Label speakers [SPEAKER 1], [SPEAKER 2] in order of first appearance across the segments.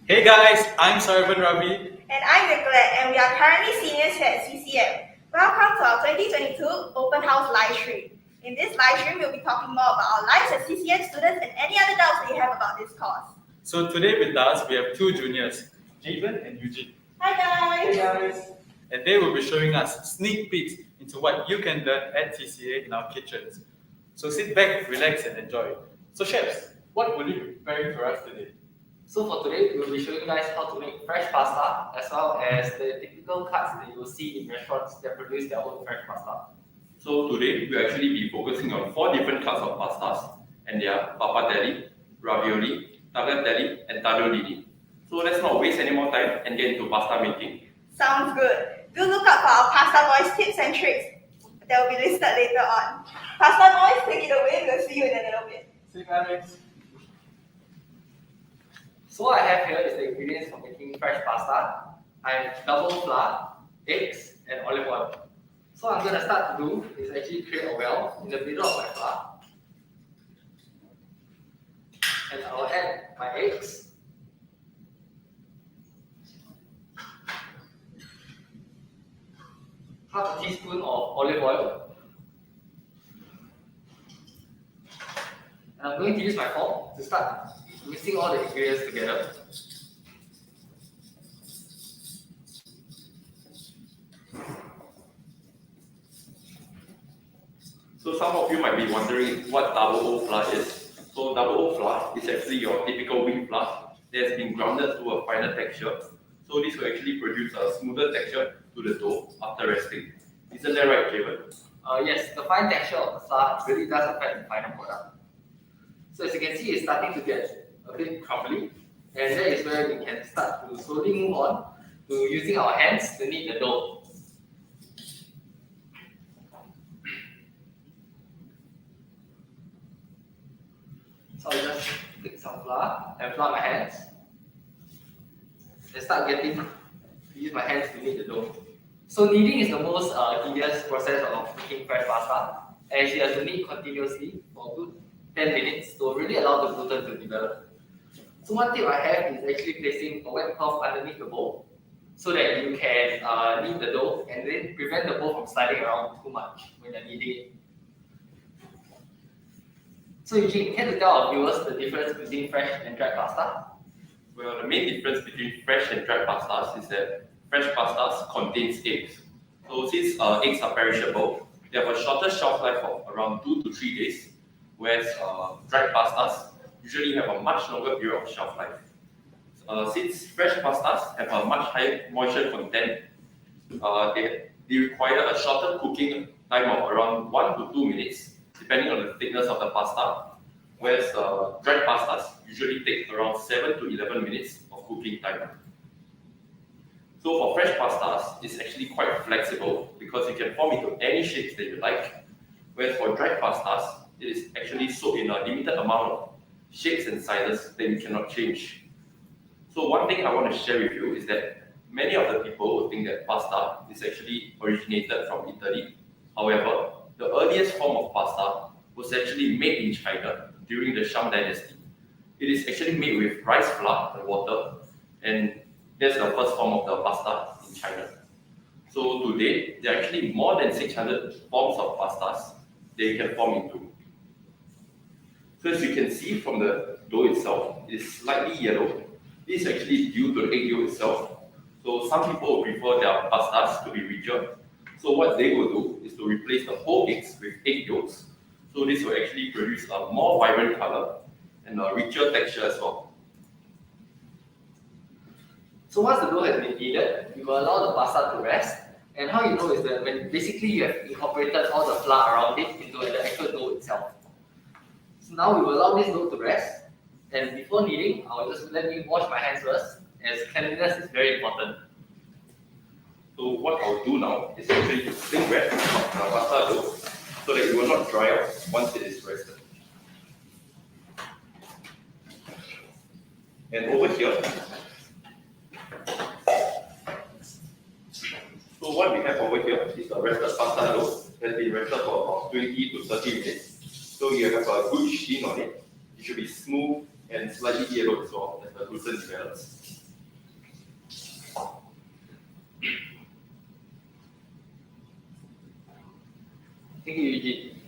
[SPEAKER 1] Hey guys, I'm Sarvan Ravi.
[SPEAKER 2] And I'm Nicolette, and we are currently seniors here at CCM. Welcome to our 2022 Open House live stream. In this live stream, we'll be talking more about our lives as CCM students and any other doubts that you have about this course.
[SPEAKER 1] So today with us, we have two juniors, Javen and Eugene.
[SPEAKER 2] Hi guys!
[SPEAKER 1] Hey guys! And they will be showing us sneak peeks into what you can learn at TCA in our kitchens. So sit back, relax and enjoy. So chefs, what will you be preparing for us today?
[SPEAKER 3] So for today, we will be showing you guys how to make fresh pasta as well as the typical cuts that you will see in restaurants that produce their own fresh pasta.
[SPEAKER 4] So today, we'll actually be focusing on 4 different cuts of pastas, and they are pappardelle, ravioli, tagliatelle, and tagliolini. So let's not waste any more time and get into pasta making.
[SPEAKER 2] Sounds good. Do look out for our Pasta Boys tips and tricks that will be listed later on. Pasta Boys, take it away. We'll see you in a little bit.
[SPEAKER 1] See you guys.
[SPEAKER 3] So what I have here is the ingredients for making fresh pasta. I have double flour, eggs, and olive oil. So what I'm going to start to do is actually create a well in the middle of my flour. And I'll add my eggs. Half a teaspoon of olive oil. And I'm going to use my fork to start mixing all the ingredients together.
[SPEAKER 4] So some of you might be wondering what double O flour is. So double O flour is actually your typical wheat flour that has been grounded to a finer texture. So this will actually produce a smoother texture to the dough after resting. Isn't that right, Javen?
[SPEAKER 3] Yes, the fine texture of the flour really does affect the final product. So as you can see, it's starting to get a bit crumbly, and that is where we can start to slowly move on to using our hands to knead the dough. So I'll just take some flour and flour my hands and start getting to use my hands to knead the dough. So kneading is the most tedious process of making fresh pasta, as you have to knead continuously for a good 10 minutes to really allow the gluten to develop. So one tip I have is actually placing a wet cloth underneath the bowl so that you can knead the dough and then prevent the bowl from sliding around too much when you're kneading it. So Eugene, can you tell our viewers the difference between fresh and dried pasta?
[SPEAKER 4] Well, the main difference between fresh and dried pastas is that fresh pastas contains eggs. So since eggs are perishable, they have a shorter shelf life of around 2 to 3 days, whereas dried pastas usually have a much longer period of shelf life. Since fresh pastas have a much higher moisture content, they require a shorter cooking time of around 1 to 2 minutes, depending on the thickness of the pasta, whereas dried pastas usually take around 7 to 11 minutes of cooking time. So for fresh pastas, it's actually quite flexible because you can form into any shapes that you like, whereas for dried pastas, it is actually soaked in a limited amount of shapes and sizes that you cannot change. So one thing I want to share with you is that many of the people will think that pasta is actually originated from Italy. However, the earliest form of pasta was actually made in China during the Shang Dynasty. It is actually made with rice flour and water, and that's the first form of the pasta in China. So today, there are actually more than 600 forms of pastas that you can form into. So as you can see from the dough itself, it is slightly yellow. This is actually due to the egg yolk itself. So some people prefer their pastas to be richer. So what they will do is to replace the whole eggs with egg yolks. So this will actually produce a more vibrant color and a richer texture as well.
[SPEAKER 3] So once the dough has been kneaded, you will allow the pasta to rest. And how you know is that when basically you have incorporated all the flour around it into the actual dough itself. So now we will allow this dough to rest. And before kneading, let me wash my hands first, as cleanliness is very important.
[SPEAKER 4] So what I'll do now is actually to sling wrap the pasta dough so that it will not dry out once it is rested. And over here, so what we have over here is a rested pasta dough that has been rested for about 20 to 30 minutes. So you have a good sheen on it. It should be smooth and slightly yellow as well as the gluten develops.
[SPEAKER 3] Thank you, Eugene.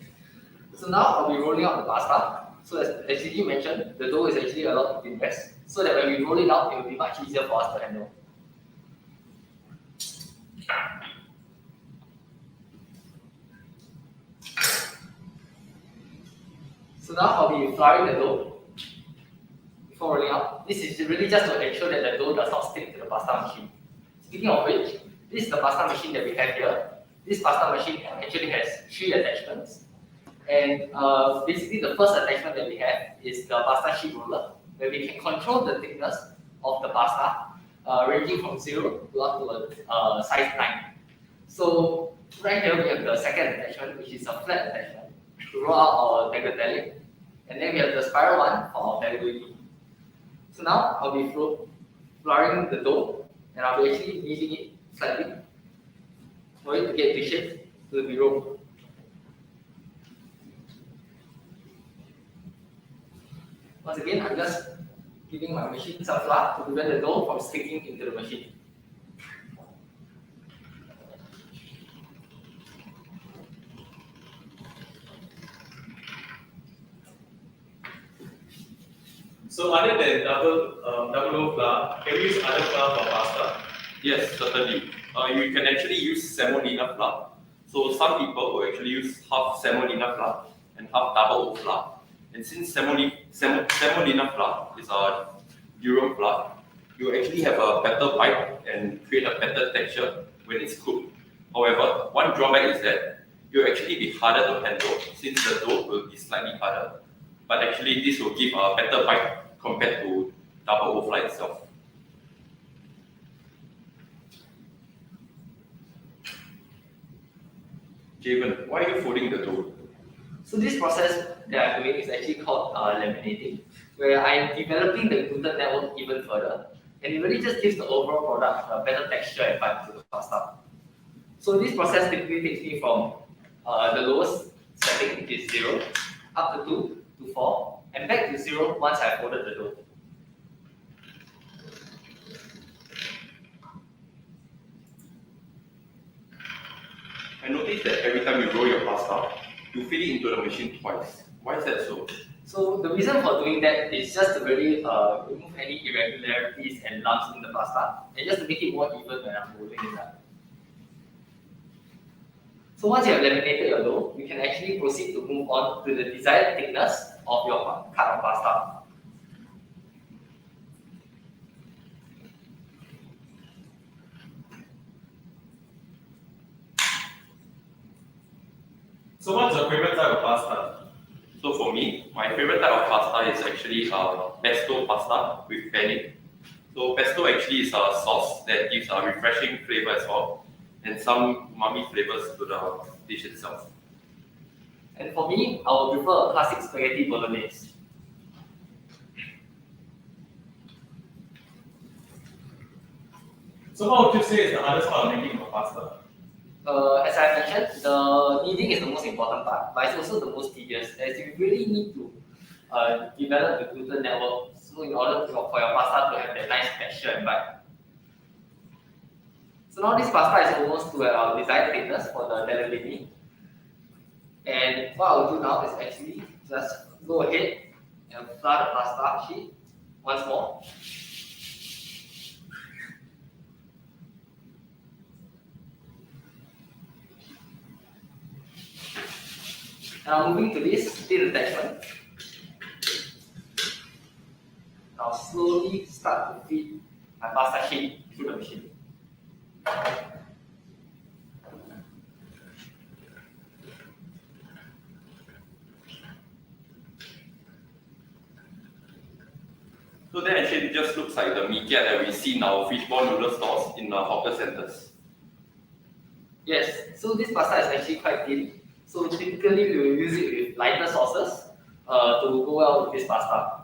[SPEAKER 3] So now I'll be rolling out the pasta. So as Eugene mentioned, the dough is actually allowed to be pressed, so that when we roll it out, it will be much easier for us to handle. So now I'll be flouring the dough before rolling out. This is really just to ensure that the dough does not stick to the pasta machine. Speaking of which, this is the pasta machine that we have here. This pasta machine actually has 3 attachments. And basically the first attachment that we have is the pasta sheet roller, where we can control the thickness of the pasta, ranging from 0 to up to size 9. So right here we have the second attachment, which is a flat attachment to roll out our tagliatelle. And then we have the spiral one for our tagliatelle. So now I'll be flouring the dough, and I'll be actually kneading it slightly for it to get the shape to be rolled. Once again, I'm just giving my machine some flour to prevent the dough from sticking into the machine.
[SPEAKER 1] So other than double O flour, can we use other flour for pasta?
[SPEAKER 4] Yes, certainly. You can actually use semolina flour. So some people will actually use half semolina flour and half double O flour. And since semolina flour is a durum flour, you actually have a better bite and create a better texture when it's cooked. However, one drawback is that you'll actually be harder to handle since the dough will be slightly harder. But actually, this will give a better bite compared to double O flour itself. Javen, why are you folding the dough?
[SPEAKER 3] So this process that I'm doing is actually called laminating, where I am developing the gluten network even further, and it really just gives the overall product a better texture and bite to the pasta. So this process typically takes me from the lowest setting, which is 0, up to 2 to 4, and back to 0 once I've folded the dough.
[SPEAKER 4] I noticed that every time you roll your pasta, you feed it into the machine twice. Why is that so?
[SPEAKER 3] So the reason for doing that is just to really remove any irregularities and lumps in the pasta, and just to make it more even when I'm rolling it up. So once you have laminated your dough, you can actually proceed to move on to the desired thickness of your cut of pasta.
[SPEAKER 1] So what's your favorite type of pasta?
[SPEAKER 4] So for me, my favorite type of pasta is actually pesto pasta with penne. So pesto actually is a sauce that gives a refreshing flavor as well, and some umami flavors to the dish itself.
[SPEAKER 3] And for me, I would prefer a classic spaghetti bolognese.
[SPEAKER 1] So what would you say is the hardest part of making a pasta?
[SPEAKER 3] As I mentioned, the kneading is the most important part, but it's also the most tedious, as you really need to develop the gluten network so in order for your pasta to have that nice texture and bite. So now this pasta is almost to our desired thickness for the tagliatelle. And what I'll do now is actually just go ahead and flour the pasta sheet once more. Now moving to this thin attachment. I'll slowly start to feed my pasta sheet through the machine.
[SPEAKER 4] So that actually just looks like the mee kia that we see in our fishball noodle stores in hawker centers.
[SPEAKER 3] Yes, so this pasta is actually quite thin. So typically we will use it with lighter sauces to go well with this pasta.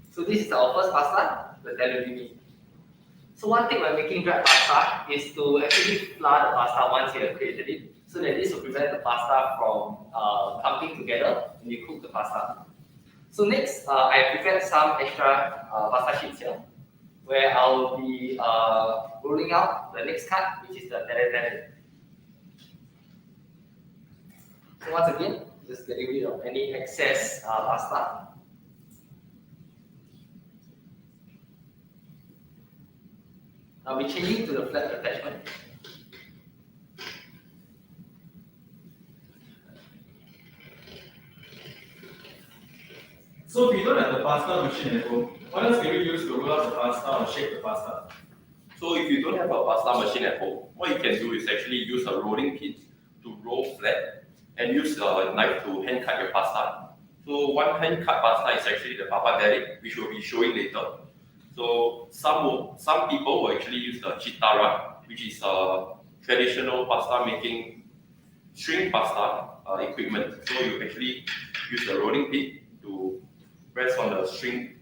[SPEAKER 3] So this is our first pasta, the tagliatelle. So one thing when making dried pasta is to actually flour the pasta once you have created it, so that this will prevent the pasta from clumping together when you cook the pasta. So next, I prepared some extra pasta sheets here, where I'll be rolling out the next cut, which is the tagliatelle. So once again, just getting rid of any excess pasta. I'll be changing to the flat attachment.
[SPEAKER 1] So if you don't have the pasta machine at home, what else can you use to roll out the pasta or shake the pasta?
[SPEAKER 4] So if you don't have a pasta machine at home, what you can do is actually use a rolling pin to roll flat and use a knife to hand cut your pasta. So one hand cut pasta is actually the pappardelle, which we'll be showing later. So some people will actually use the chitara, which is a traditional pasta making string pasta equipment. So you actually use the rolling pin to press on the string.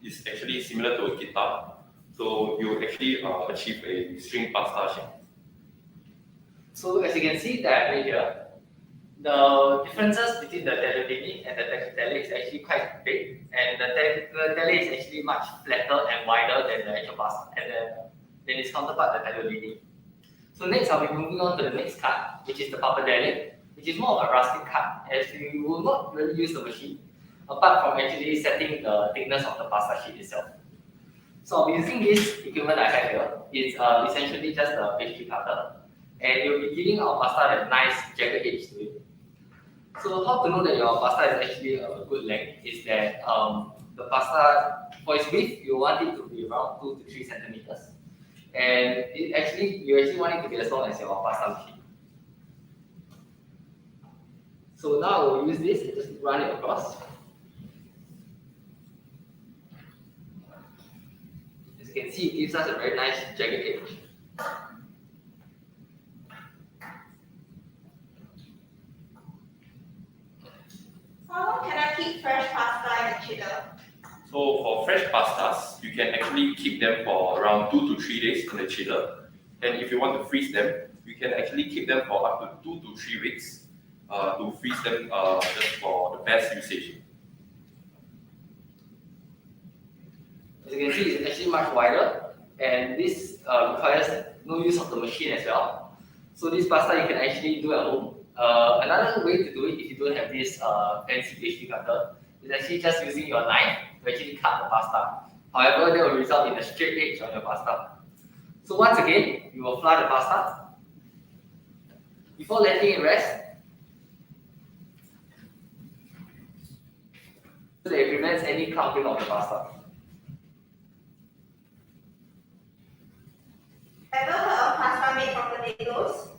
[SPEAKER 4] It's actually similar to a guitar. So you actually achieve a string pasta shape.
[SPEAKER 3] So as you can see that right here, the differences between the tagliatelle and the tagliatelle is actually quite big, and the tagliatelle is actually much flatter and wider than the actual pasta, and then its counterpart, the tagliatelle. So next, I'll be moving on to the next cut, which is the pappardelle, which is more of a rustic cut, as we will not really use the machine, apart from actually setting the thickness of the pasta sheet itself. So I'll be using this equipment I have here. It's essentially just a pastry cutter, and you'll be giving our pasta that nice jagged edge to it. So how to know that your pasta is actually a good length is that the pasta, for its width, you want it to be around 2 to 3 centimeters. And you actually want it to be as long as your pasta machine. So now we'll use this and just run it across. As you can see, it gives us a very nice jagged edge.
[SPEAKER 2] How long can I keep fresh pasta in a chiller?
[SPEAKER 4] So for fresh pastas, you can actually keep them for around 2 to 3 days in the chiller. And if you want to freeze them, you can actually keep them for up to 2 to 3 weeks to freeze them just for the best usage.
[SPEAKER 3] As you can see, it's actually much wider, and this requires no use of the machine as well. So this pasta you can actually do at home. Another way to do it if you don't have this fancy pastry cutter is actually just using your knife to actually cut the pasta. However, that will result in a straight edge on your pasta. So once again, you will flour the pasta. Before letting it rest, so that it prevents any clumping of the pasta.
[SPEAKER 2] Ever heard of pasta made from potatoes?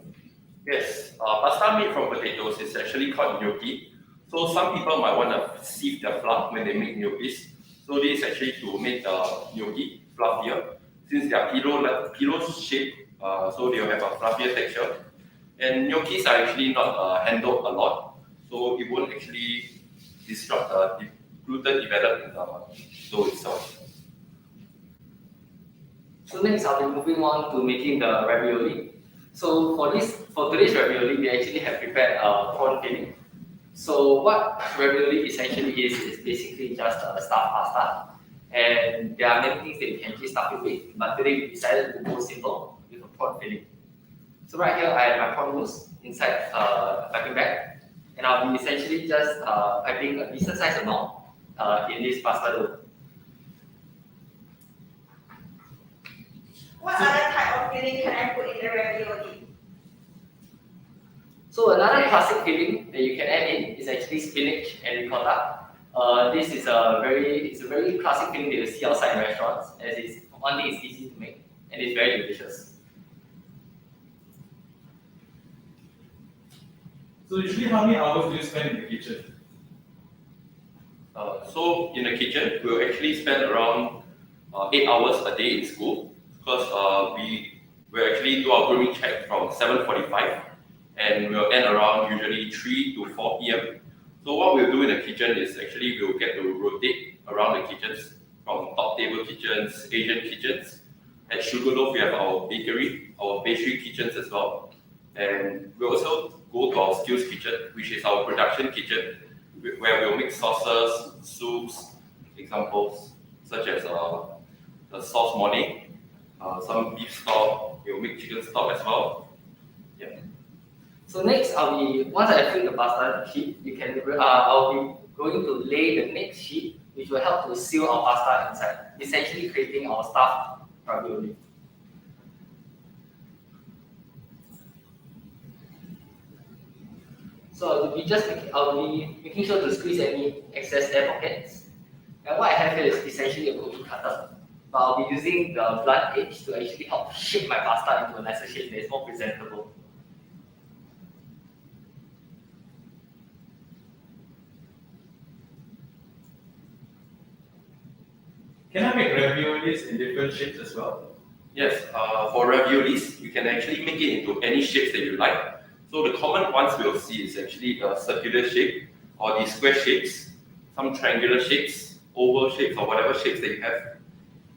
[SPEAKER 4] Yes, pasta made from potatoes is actually called gnocchi. So some people might want to sieve their flour when they make gnocchis. So this is actually to make the gnocchi fluffier, since they are pillow shaped, so they will have a fluffier texture. And gnocchis are actually not handled a lot, so it won't actually disrupt the gluten developed in the dough itself.
[SPEAKER 3] So next, I'll be moving on to making the ravioli. So for today's ravioli, we actually have prepared a prawn filling. So what ravioli essentially is basically just a stuffed pasta, and there are many things that you can actually stuff it with. But today we decided to go simple with a prawn filling. So right here, I have my prawn mousse inside a piping bag, and I'll be essentially just piping a decent size amount in this pasta dough.
[SPEAKER 2] What other type of filling can I put in the ravioli?
[SPEAKER 3] So another classic filling that you can add in is actually spinach and ricotta. This is a very classic filling that you see outside in restaurants, as it's one thing it's easy to make and it's very delicious.
[SPEAKER 1] So usually how many hours do you spend in the kitchen?
[SPEAKER 4] So in the kitchen, we'll actually spend around 8 hours a day in school, because we will actually do our grooming check from 7:45 and we'll end around usually 3 to 4 p.m. So what we'll do in the kitchen is actually we'll get to rotate around the kitchens, from top table kitchens, Asian kitchens. At Sugarloaf, we have our bakery, our pastry kitchens as well. And we also go to our skills kitchen, which is our production kitchen, where we'll make sauces, soups, examples such as the sauce morning, some beef stock, we'll make chicken stock as well. Yeah.
[SPEAKER 3] So next, once I fill the pasta sheet, I'll be going to lay the next sheet, which will help to seal our pasta inside, essentially creating our stuffed ravioli. So I'll be making sure to squeeze any excess air pockets. And what I have here is essentially a cookie cutter. But I'll be using the blunt edge to actually help shape my pasta into a nicer shape that is more presentable.
[SPEAKER 1] Can I make raviolis in different shapes as well?
[SPEAKER 4] Yes, for raviolis, you can actually make it into any shapes that you like. So the common ones we'll see is actually the circular shape or the square shapes, some triangular shapes, oval shapes, or whatever shapes that you have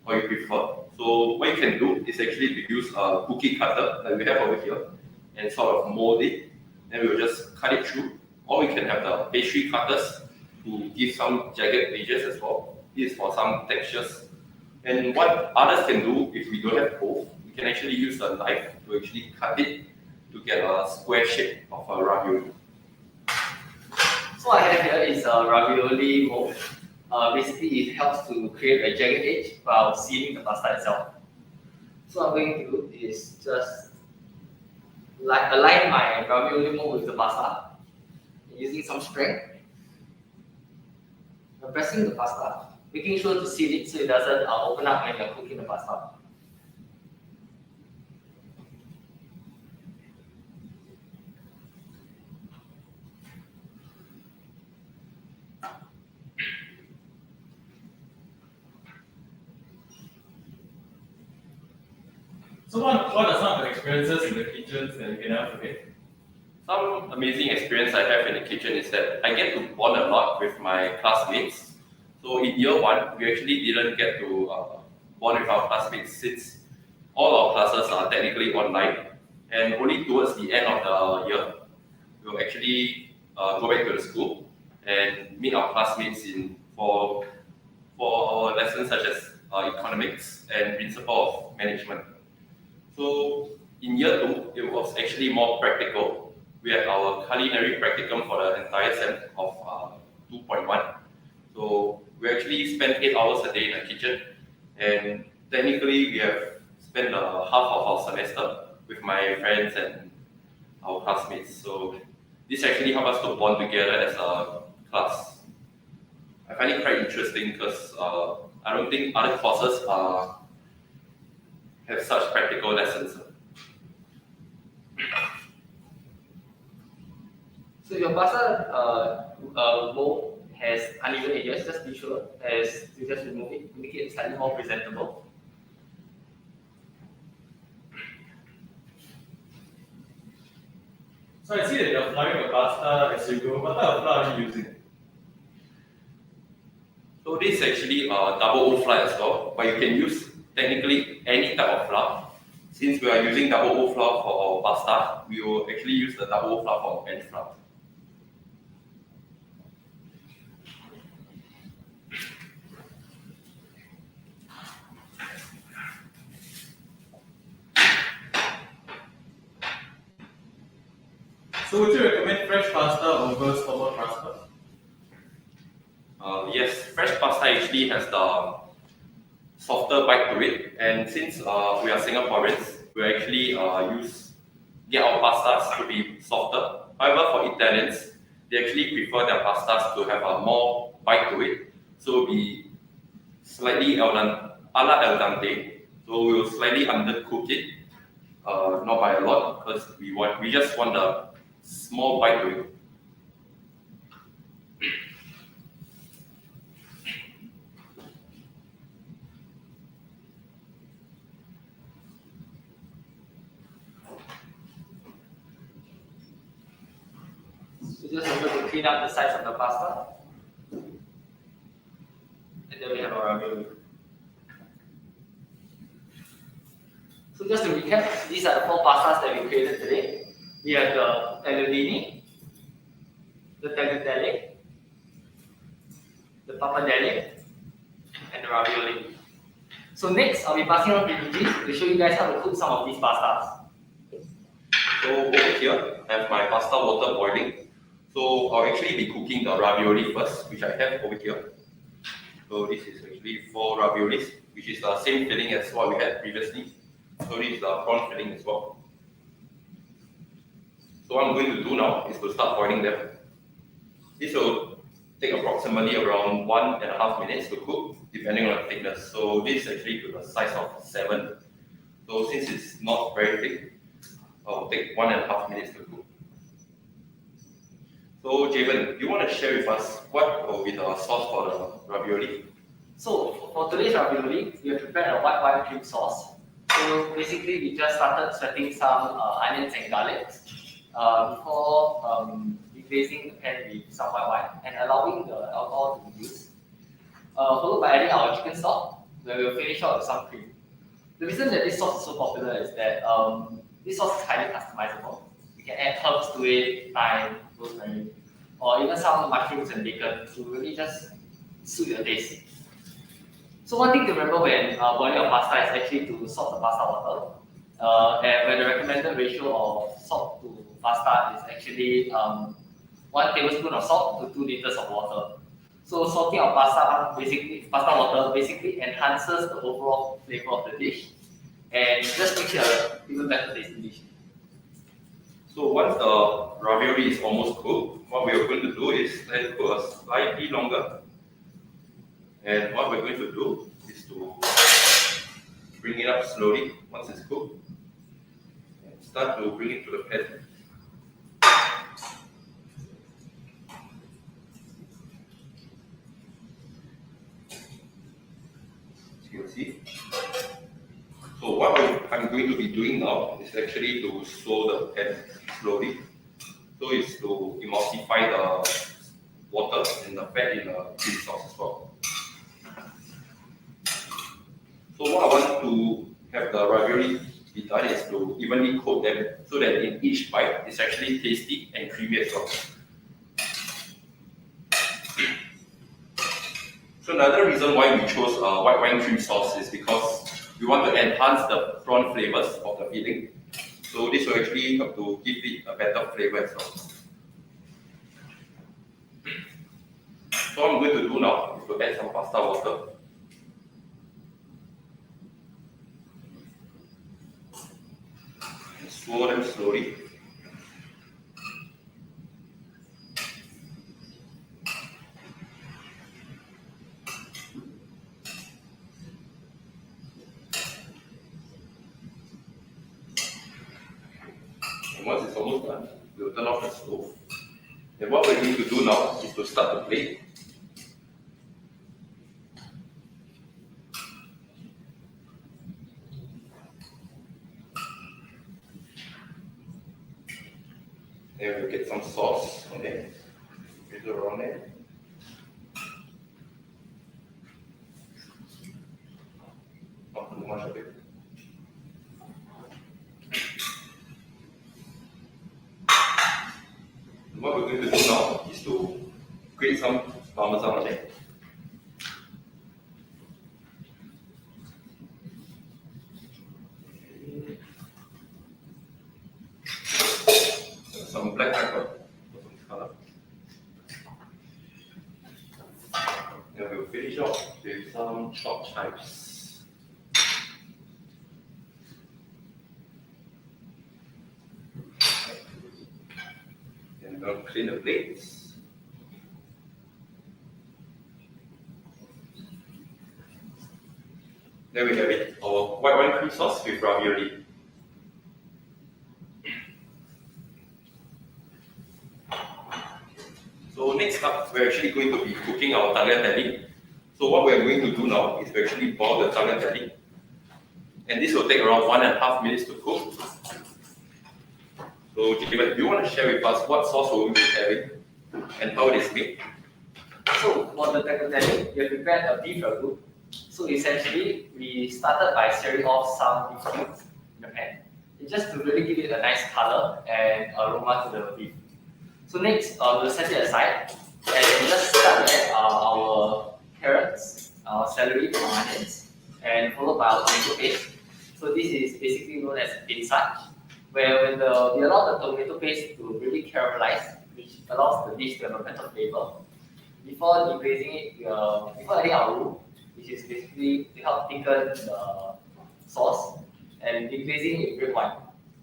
[SPEAKER 4] or you prefer. So what you can do is actually to use a cookie cutter like we have over here and sort of mold it. Then we will just cut it through. Or we can have the pastry cutters to give some jagged edges as well. This is for some textures. And what others can do if we don't have both, we can actually use a knife to actually cut it to get a square shape of a ravioli.
[SPEAKER 3] So what I have here is a ravioli mold. Basically, it helps to create a jagged edge while sealing the pasta itself. So what I'm going to do is just align my ravioli mold with the pasta using some strength. I'm pressing the pasta, making sure to seal it so it doesn't open up when you're cooking the pasta.
[SPEAKER 1] So what are some of the experiences in the kitchens that you can never forget?
[SPEAKER 4] Some amazing experience I have in the kitchen is that I get to bond a lot with my classmates. So in year one, we actually didn't get to bond with our classmates since all our classes are technically online, and only towards the end of the year, we'll actually go back to the school and meet our classmates for our lessons such as economics and principle of management. So in year two, it was actually more practical. We had our culinary practicum for the entire sem of 2.1. So we actually spent 8 hours a day in the kitchen, and technically we have spent half of our semester with my friends and our classmates. So this actually helped us to bond together as a class. I find it quite interesting because I don't think other courses have such practical lessons.
[SPEAKER 3] So your pasta mold has uneven edges, just be sure as you just remove it to make it slightly more presentable.
[SPEAKER 1] So I see that you're flouring the pasta as you go. What type of flour are you using?
[SPEAKER 4] So this is actually a double O flour as well, but you can use technically any type of flour. Since we are using double O flour for our pasta, we will actually use the double O flour for our bench flour.
[SPEAKER 1] So would you recommend fresh pasta over store-bought pasta?
[SPEAKER 4] Yes, fresh pasta actually has the softer bite to it, and since we are Singaporeans, we actually get our pastas to be softer. However, for Italians, they actually prefer their pastas to have a more bite to it, so we slightly a la al dente. So we will slightly undercook it, not by a lot, because we just want a small bite to it.
[SPEAKER 3] So just remember to clean up the sides of the pasta. And then we have our ravioli. So just to recap, these are the 4 pastas that we created today. We have the tagliatelle, the tagliatelle, the pappardelle, and the ravioli. So next, I'll be passing on to Luigi to show you guys how to cook some of these pastas.
[SPEAKER 4] So over here, I have my pasta water boiling. So I'll actually be cooking the ravioli first, which I have over here. So this is actually 4 raviolis, which is the same filling as what we had previously. So this is the prawn filling as well. So what I'm going to do now is to start boiling them. This will take approximately around 1.5 minutes to cook, depending on the thickness. So this is actually to the size of 7. So since it's not very thick, I'll take 1.5 minutes to cook. So Javen, do you want to share with us what will be the sauce for the ravioli?
[SPEAKER 3] So for today's ravioli, we have prepared a white wine cream sauce. So basically, we just started sweating some onions and garlic before replacing the pan with some white wine and allowing the alcohol to be used. Followed by adding our chicken stock, where we'll finish out with some cream. The reason that this sauce is so popular is that this sauce is highly customizable. You can add herbs to it, thyme, rosemary, or even some mushrooms and bacon to really just suit your taste. So one thing to remember when boiling your pasta is actually to salt the pasta water. And where the recommended ratio of salt to pasta is actually 1 tablespoon of salt to 2 liters of water. So salting of pasta water basically enhances the overall flavor of the dish and just makes it an even better tasting dish.
[SPEAKER 4] So once the ravioli is almost cooked, what we are going to do is let it cook slightly longer. And what we're going to do is to bring it up slowly once it's cooked. And start to bring it to the pan. As you can see. So what I'm going to be doing now is actually to slow the pan slowly. So it's to emulsify the water and the fat in the chili sauce as well. So what I want to have the ravioli be done is to evenly coat them so that in each bite it's actually tasty and creamy as well. So another reason why we chose white wine cream sauce is because we want to enhance the prawn flavors of the filling. So this will actually help to give it a better flavor as well. So what I'm going to do now is to add some pasta water. Swirl them slowly. And once it's almost done, we'll turn off the stove. And what we need to do now is to start the plate. Then we'll get some sauce on it. Drizzle around it. Not too much of it. And what we're going to do now is to grate some parmesan on it. Some black pepper for some color. And we'll finish off with some chopped chives. And we'll clean the plates. There we have it, our white wine cream sauce with ravioli. So next up, we're actually going to be cooking our tagliatelle. So what we're going to do now is we actually boil the tagliatelle. And this will take around 1.5 minutes to cook. So Javen, do you want to share with us what sauce will we be having and how it is made?
[SPEAKER 3] So for the tagliatelle, we have prepared a beef ragu. So essentially, we started by searing off some beef cubes in the pan. It's just to really give it a nice color and aroma to the beef. So next, we'll set it aside and we'll just start to add our carrots, our celery, our onions, and followed by our tomato paste. So this is basically known as pinsach. where when we allow the tomato paste to really caramelize, which allows the dish to have a better flavor. Before deglazing it, before adding our roux, which is basically to help thicken the sauce, and deglazing it with red wine.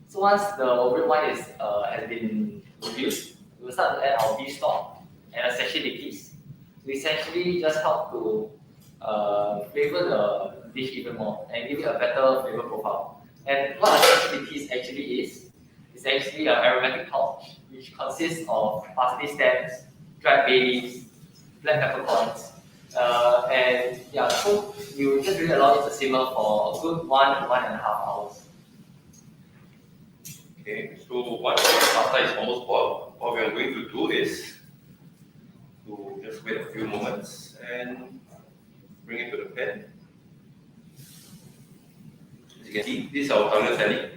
[SPEAKER 3] So once the red wine has been reduced, we will start to add our beef stock and a sachet de piece to essentially just help to flavor the dish even more and give it a better flavor profile. And what a sachet de piece actually is actually an aromatic pouch which consists of parsley stems, dried bay leaves, black peppercorns, and yeah, so you just really allow it to simmer for a good 1 to 1.5 hours.
[SPEAKER 4] Okay, so once the pasta is almost boiled, what we are going to do is to just wait a few moments and bring it to the pan. As you can see, this is our tagliatelle.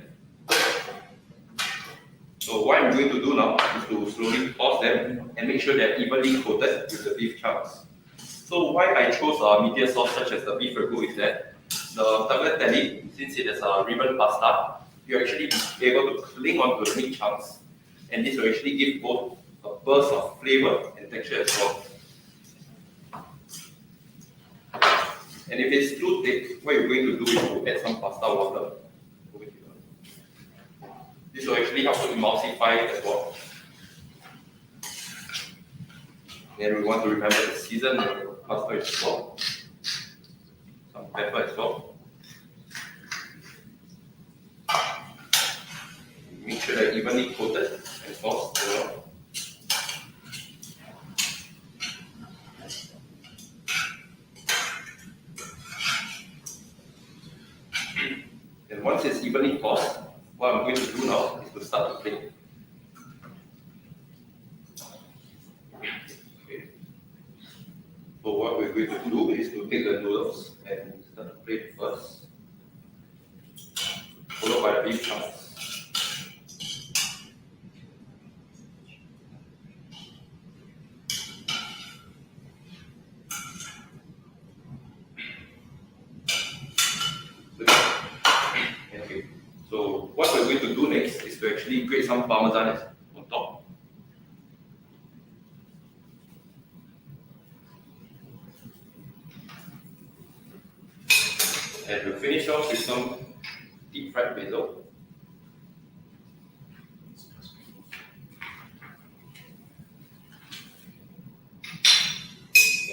[SPEAKER 4] So what I'm going to do now is to slowly toss them and make sure they're evenly coated with the beef chunks. So why I chose a meatier sauce such as the beef ragu is that the tagliatelle, since it is a ribbon pasta, you actually be able to cling onto the meat chunks, and this will actually give both a burst of flavor and texture as well. And if it's too thick, what you're going to do is to add some pasta water over here. This will actually help to emulsify it as well. Then we want to remember to season the pasta as well. Some pepper as well. Make sure they're evenly coated and sauced as well. And once it's evenly tossed, what I'm going to do now is to start to plate. Okay. So what we're going to do is to take the noodles and start to plate first, followed by the beef chunks. Okay. So what we're going to do next is to actually grate some parmesan on top. And we'll finish off with some deep fried basil.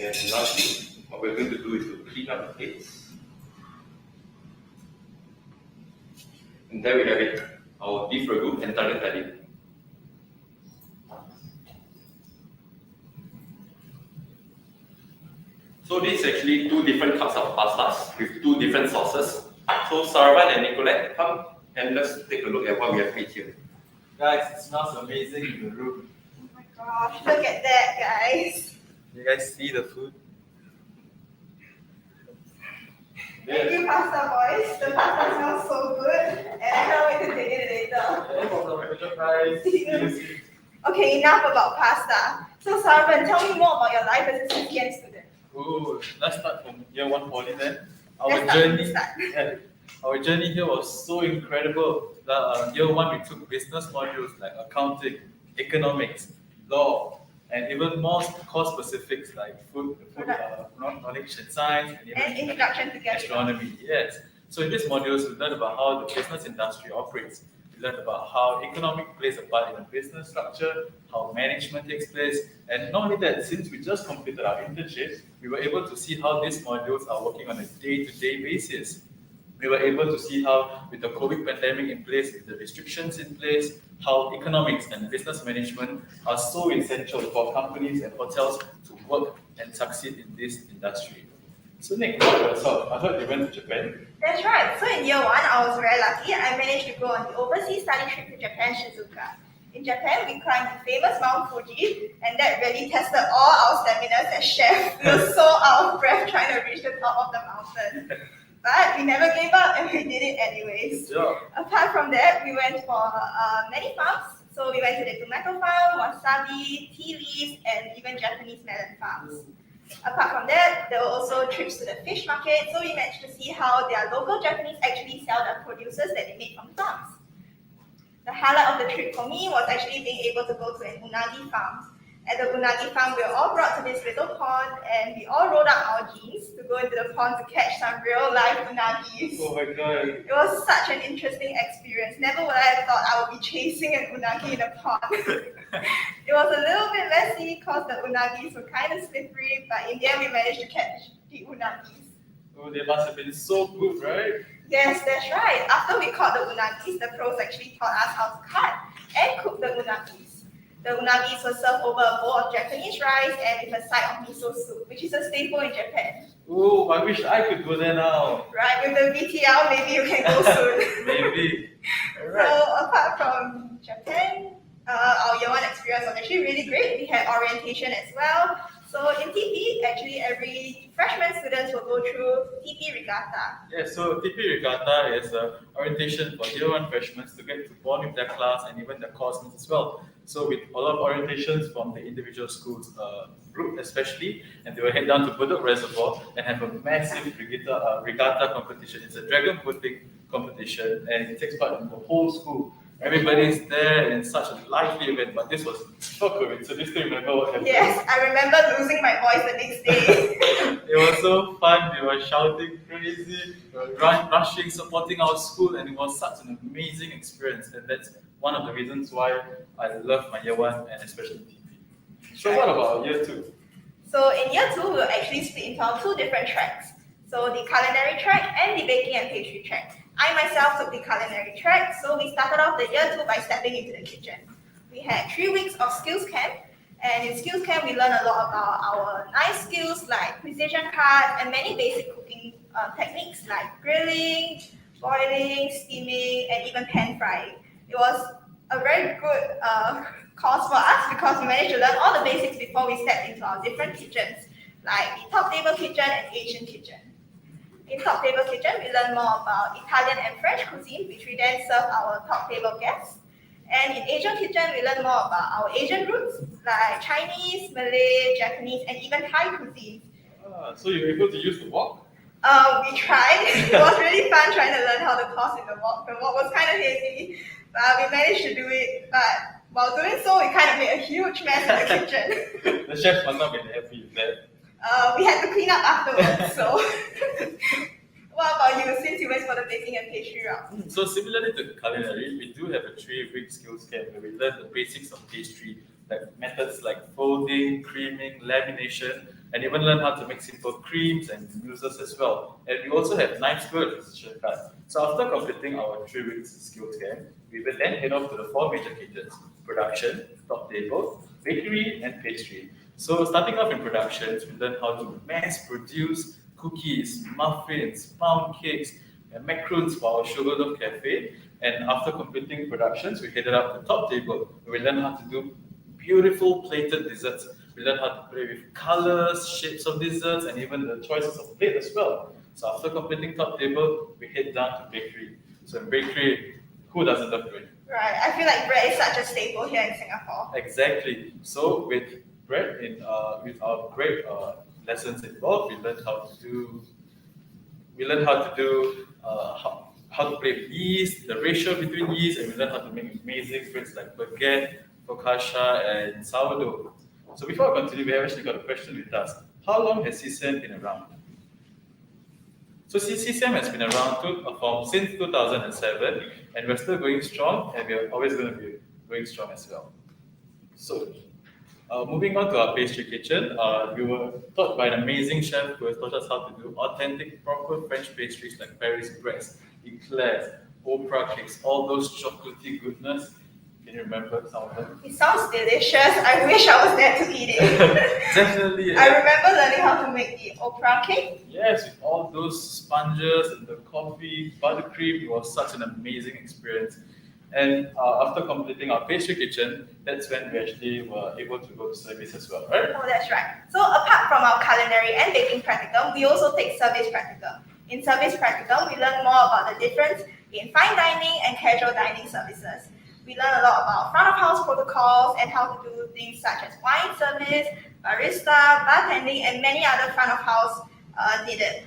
[SPEAKER 4] And lastly, what we're going to do is to clean up the plates. And there we have it, our beef ragu and tagliatelle. So this is actually two different cups of pastas with two different sauces. So Sarvan and Nicolette, come and let's take a look at what we have made here.
[SPEAKER 1] Guys, it smells amazing in the room.
[SPEAKER 2] Oh my gosh, look at that, guys.
[SPEAKER 1] You guys see the food?
[SPEAKER 2] Thank you, pasta boys. The pasta smells so good, and I can't wait to dig it later. Okay, enough about pasta. So, Sarvan, tell me more about your life as a CCN student.
[SPEAKER 1] Ooh, let's start from year 1 poly then. Our journey here was so incredible. Year 1 we took business modules like accounting, economics, law, and even more course specifics like food knowledge and science, and even
[SPEAKER 2] introduction to
[SPEAKER 1] gastronomy. Yes. So in these modules, we learn about how the business industry operates. We learn about how economic plays a part in a business structure, how management takes place, and not only that, since we just completed our internship, we were able to see how these modules are working on a day-to-day basis. We were able to see how, with the COVID pandemic in place, with the restrictions in place, how economics and business management are so essential for companies and hotels to work and succeed in this industry. So Nick, what about yourself? I heard you went to Japan.
[SPEAKER 2] That's right. So in year 1, I was very lucky. I managed to go on the overseas study trip to Japan, Shizuoka. In Japan, we climbed the famous Mount Fuji, and that really tested all our stamina as chefs. We were so out of breath trying to reach the top of the mountain. But we never gave up and we did it anyways. Apart from that, we went for many farms. So we went to the tomato farm, wasabi, tea leaves, and even Japanese melon farms. Apart from that, there were also trips to the fish market. So we managed to see how their local Japanese actually sell the produces that they make from farms. The highlight of the trip for me was actually being able to go to an unagi farm. At the unagi farm, we were all brought to this little pond and we all rolled up our jeans to go into the pond to catch some real life unagis.
[SPEAKER 1] Oh my god.
[SPEAKER 2] It was such an interesting experience. Never would I have thought I would be chasing an unagi in a pond. It was a little bit messy because the unagis were kind of slippery, but in the end we managed to catch the unagis.
[SPEAKER 1] Oh, they must have been so good, right?
[SPEAKER 2] Yes, that's right. After we caught the unagis, the pros actually taught us how to cut and cook the unagis. The unagis were served over a bowl of Japanese rice and with a side of miso soup, which is a staple in Japan.
[SPEAKER 1] Oh, I wish I could go there now.
[SPEAKER 2] Right, with the VTL, maybe you can go soon.
[SPEAKER 1] Maybe.
[SPEAKER 2] So
[SPEAKER 1] Alright.
[SPEAKER 2] apart from Japan, our year one experience was actually really great. We had orientation as well. So in TP, actually every freshman students will go through TP Regatta.
[SPEAKER 1] Yeah, so TP Regatta is an orientation for year one freshmen to get to bond with their class and even their course mates as well. So with a lot of orientations from the individual schools group especially, and they will head down to Bedok Reservoir and have a massive regatta competition. It's a dragon boating competition and it takes part in the whole school. Everybody's there in such a lively event, but this was before COVID, so just to remember what happened.
[SPEAKER 2] Yes, I remember losing my voice the next day.
[SPEAKER 1] It was so fun, they were shouting crazy, they were rushing, supporting our school, and it was such an amazing experience. And that's one of the reasons why I love my year one and especially TP. So what about year two?
[SPEAKER 2] So in year two, we were actually split into our two different tracks. So the culinary track and the baking and pastry track. I myself took the culinary track, so we started off the year two by stepping into the kitchen. We had 3 weeks of skills camp, and in skills camp we learned a lot about our nice skills like precision cuts and many basic cooking techniques like grilling, boiling, steaming, and even pan frying. It was a very good course for us because we managed to learn all the basics before we stepped into our different kitchens, like the top table kitchen and Asian kitchen. In top table kitchen, we learn more about Italian and French cuisine, which we then serve our top table guests. And in Asian kitchen, we learn more about our Asian roots, like Chinese, Malay, Japanese, and even Thai cuisine.
[SPEAKER 1] So you were able to use the wok?
[SPEAKER 2] We tried. It was really fun trying to learn how to toss in the wok. The wok was kind of hazy, but we managed to do it. But while doing so, we kind of made a huge mess in the kitchen.
[SPEAKER 1] The chef must not be happy with that.
[SPEAKER 2] We had to clean up afterwards, so. What about you, since you went for the baking and pastry route?
[SPEAKER 1] So similarly to culinary, we do have a 3-week skills camp where we learn the basics of pastry, like methods like folding, creaming, lamination, and even learn how to make simple creams and muses as well. And we also have knife skill and precision cut. So after completing our 3 weeks skills camp, we will then head off to the 4 major kitchens: production, top table, bakery, and pastry. So starting off in productions, we learn how to mass produce cookies, muffins, pound cakes, and macaroons for our Sugarloaf Cafe. And after completing productions, we headed up the top table where we learn how to do beautiful plated desserts. We learn how to play with colors, shapes of desserts, and even the choices of plate as well. So after completing top table, we head down to bakery. So in bakery, who doesn't love bread?
[SPEAKER 2] Right, I feel like bread is such a staple here in Singapore.
[SPEAKER 1] Exactly. So with bread, with our great lessons involved, we learned how to do how to play with yeast, the ratio between yeast, and we learned how to make amazing breads like baguette, focaccia, and sourdough. So before I continue, we have actually got a question with us. How long has CCM been around? So CCM has been around since 2007, and we're still going strong, and we're always going to be going strong as well. So moving on to our pastry kitchen, we were taught by an amazing chef who has taught us how to do authentic, proper French pastries like Paris breads, eclairs, opera cakes, all those chocolatey goodness. Can you remember some of them?
[SPEAKER 2] It sounds delicious. I wish I was there to eat it.
[SPEAKER 1] Definitely.
[SPEAKER 2] I remember learning how to make the opera cake.
[SPEAKER 1] Yes, with all those sponges and the coffee, buttercream, it was such an amazing experience. And after completing our pastry kitchen, that's when we actually were able to go to service as well, right?
[SPEAKER 2] Oh, that's right. So apart from our culinary and baking practicum, we also take service practicum. In service practicum, we learn more about the difference in fine dining and casual dining services. We learn a lot about front of house protocols and how to do things such as wine service, barista, bartending, and many other front of house needed